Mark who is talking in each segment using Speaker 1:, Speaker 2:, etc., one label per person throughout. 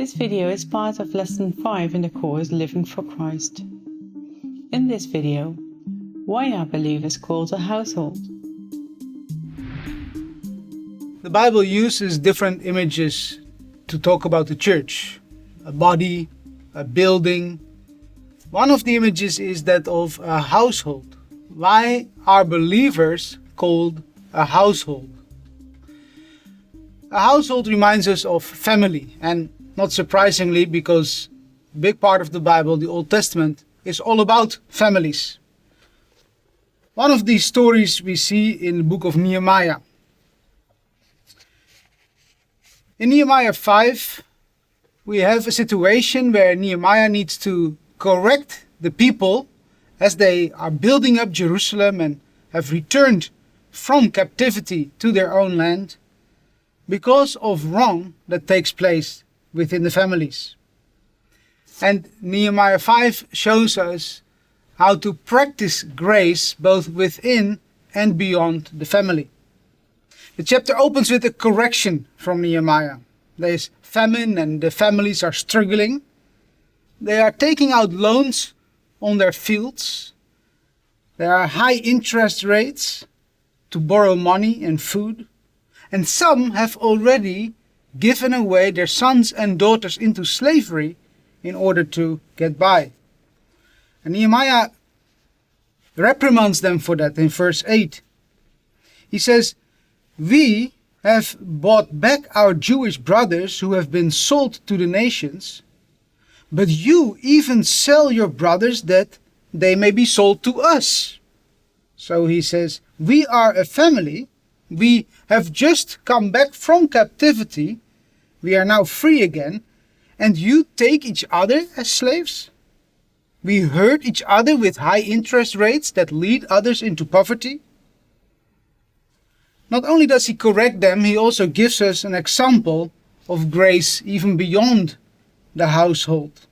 Speaker 1: This video is part of Lesson 5 in the course Living for Christ. In this video, why are believers called a household?
Speaker 2: The Bible uses different images to talk about the church. A body, a building. One of the images is that of a household. Why are believers called a household? A household reminds us of family, and not surprisingly, because a big part of the Bible, the Old Testament, is all about families. One of these stories we see in the book of Nehemiah. In Nehemiah 5, we have a situation where Nehemiah needs to correct the people as they are building up Jerusalem and have returned from captivity to their own land because of wrong that takes place within the families. And Nehemiah 5 shows us how to practice grace both within and beyond the family. The chapter opens with a correction from Nehemiah. There is famine and the families are struggling. They are taking out loans on their fields. There are high interest rates to borrow money and food. And some have already given away their sons and daughters into slavery in order to get by. And Nehemiah reprimands them for that in verse 8. He says, "We have bought back our Jewish brothers who have been sold to the nations, but you even sell your brothers that they may be sold to us." So he says, we are a family. We have just come back from captivity. We are now free again. And you take each other as slaves? We hurt each other with high interest rates that lead others into poverty. Not only does he correct them, he also gives us an example of grace even beyond the household.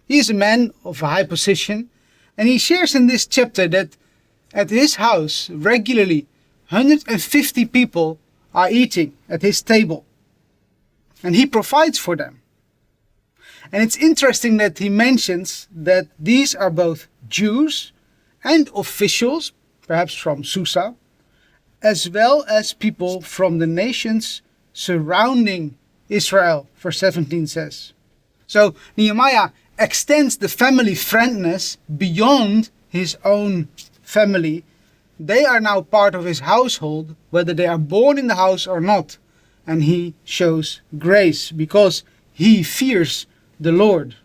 Speaker 2: He is a man of a high position, and he shares in this chapter that at his house regularly 150 people are eating at his table, and he provides for them. And it's interesting that he mentions that these are both Jews and officials, perhaps from Susa, as well as people from the nations surrounding Israel, verse 17 says. So Nehemiah extends the family friendness beyond his own family. They are now part of his household, whether they are born in the house or not. And he shows grace because he fears the Lord.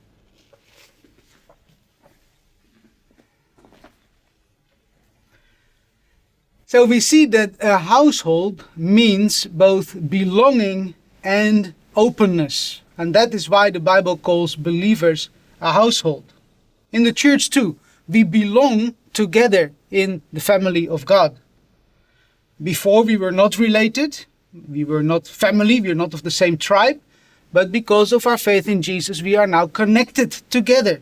Speaker 2: So we see that a household means both belonging and openness. And that is why the Bible calls believers a household. In the church too, we belong together in the family of God. Before we were not related, we were not family, we are not of the same tribe, but because of our faith in Jesus, we are now connected together.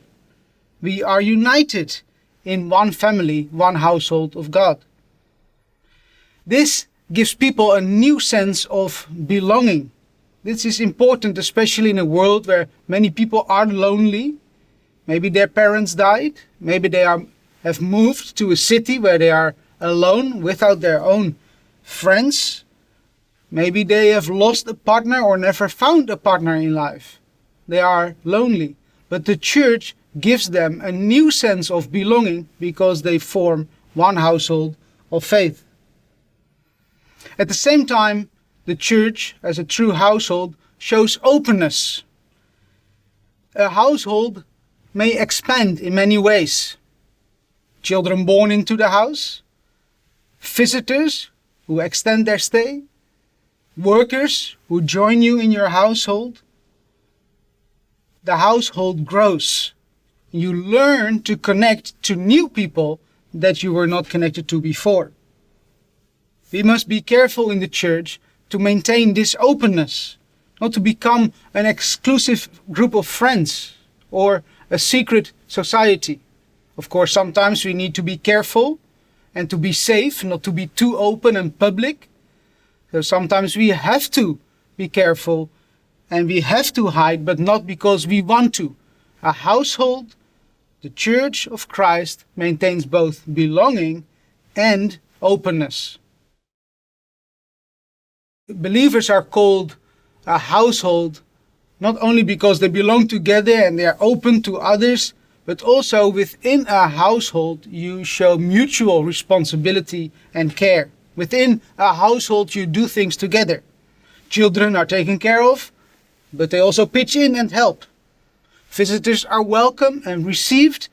Speaker 2: We are united in one family, one household of God. This gives people a new sense of belonging. This is important, especially in a world where many people are lonely. Maybe their parents died. Maybe they have moved to a city where they are alone without their own friends. Maybe they have lost a partner or never found a partner in life. They are lonely. But the church gives them a new sense of belonging because they form one household of faith. At the same time, the church, as a true household, shows openness. A household may expand in many ways. Children born into the house, visitors who extend their stay, workers who join you in your household. The household grows. You learn to connect to new people that you were not connected to before. We must be careful in the church to maintain this openness, not to become an exclusive group of friends or a secret society. Of course, sometimes we need to be careful and to be safe, not to be too open and public. So sometimes we have to be careful and we have to hide, but not because we want to. A household, the Church of Christ, maintains both belonging and openness. Believers are called a household not only because they belong together and they are open to others, but also within a household you show mutual responsibility and care. Within a household you do things together. Children are taken care of, but they also pitch in and help. Visitors are welcome and received,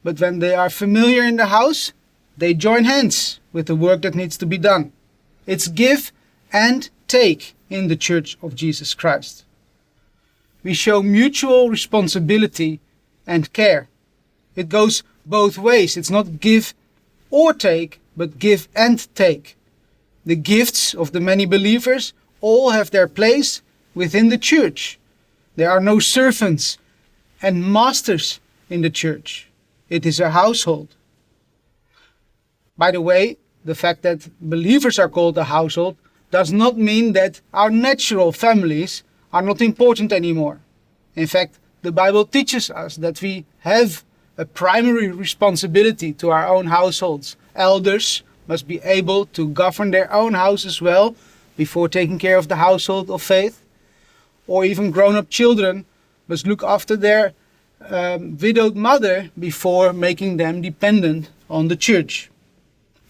Speaker 2: but when they are familiar in the house, they join hands with the work that needs to be done. It's give and take in the Church of Jesus Christ. We show mutual responsibility and care. It goes both ways. It's not give or take, but give and take. The gifts of the many believers all have their place within the church. There are no servants and masters in the church. It is a household. By the way, the fact that believers are called a household does not mean that our natural families are not important anymore. In fact, the Bible teaches us that we have a primary responsibility to our own households. Elders must be able to govern their own house as well before taking care of the household of faith. Or even grown-up children must look after their widowed mother before making them dependent on the church.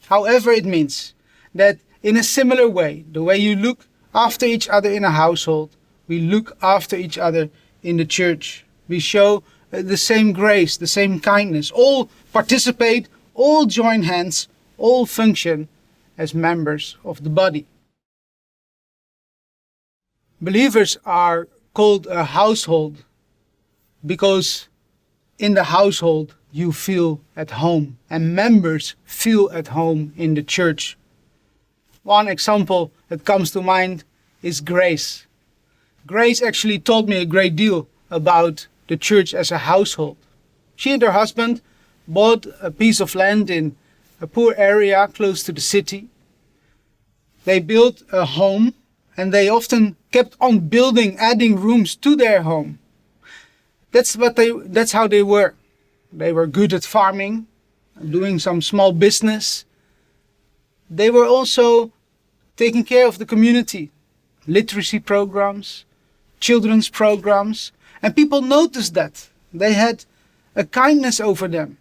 Speaker 2: However, it means that in a similar way, the way you look after each other in a household, we look after each other in the church. We show the same grace, the same kindness. All participate, all join hands, all function as members of the body. Believers are called a household because in the household you feel at home and members feel at home in the church. One example that comes to mind is Grace. Grace actually taught me a great deal about the church as a household. She and her husband bought a piece of land in a poor area close to the city. They built a home and they often kept on building, adding rooms to their home. That's how they were. They were good at farming, doing some small business. They were also taking care of the community, literacy programs, children's programs, and people noticed that. They had a kindness over them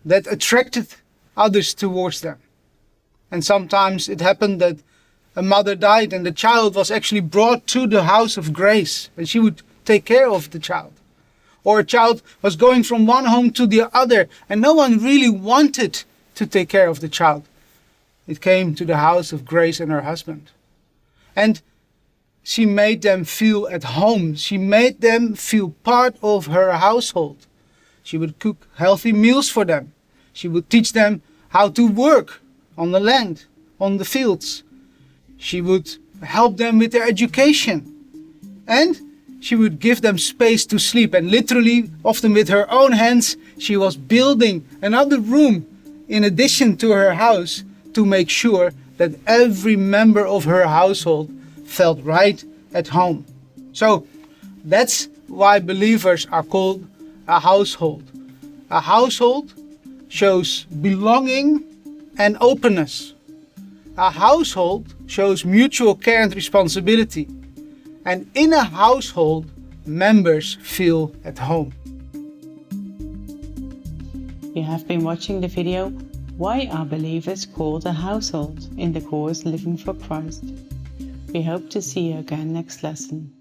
Speaker 2: that attracted others towards them. And sometimes it happened that a mother died and the child was actually brought to the house of Grace and she would take care of the child. Or a child was going from one home to the other and no one really wanted to take care of the child. It came to the house of Grace and her husband. And she made them feel at home. She made them feel part of her household. She would cook healthy meals for them. She would teach them how to work on the land, on the fields. She would help them with their education. And she would give them space to sleep. And literally, often with her own hands, she was building another room in addition to her house to make sure that every member of her household felt right at home. So that's why believers are called a household. A household shows belonging and openness. A household shows mutual care and responsibility. And in a household, members feel at home.
Speaker 1: You have been watching the video Why Are Believers Called a Household in the course Living for Christ. We hope to see you again next lesson.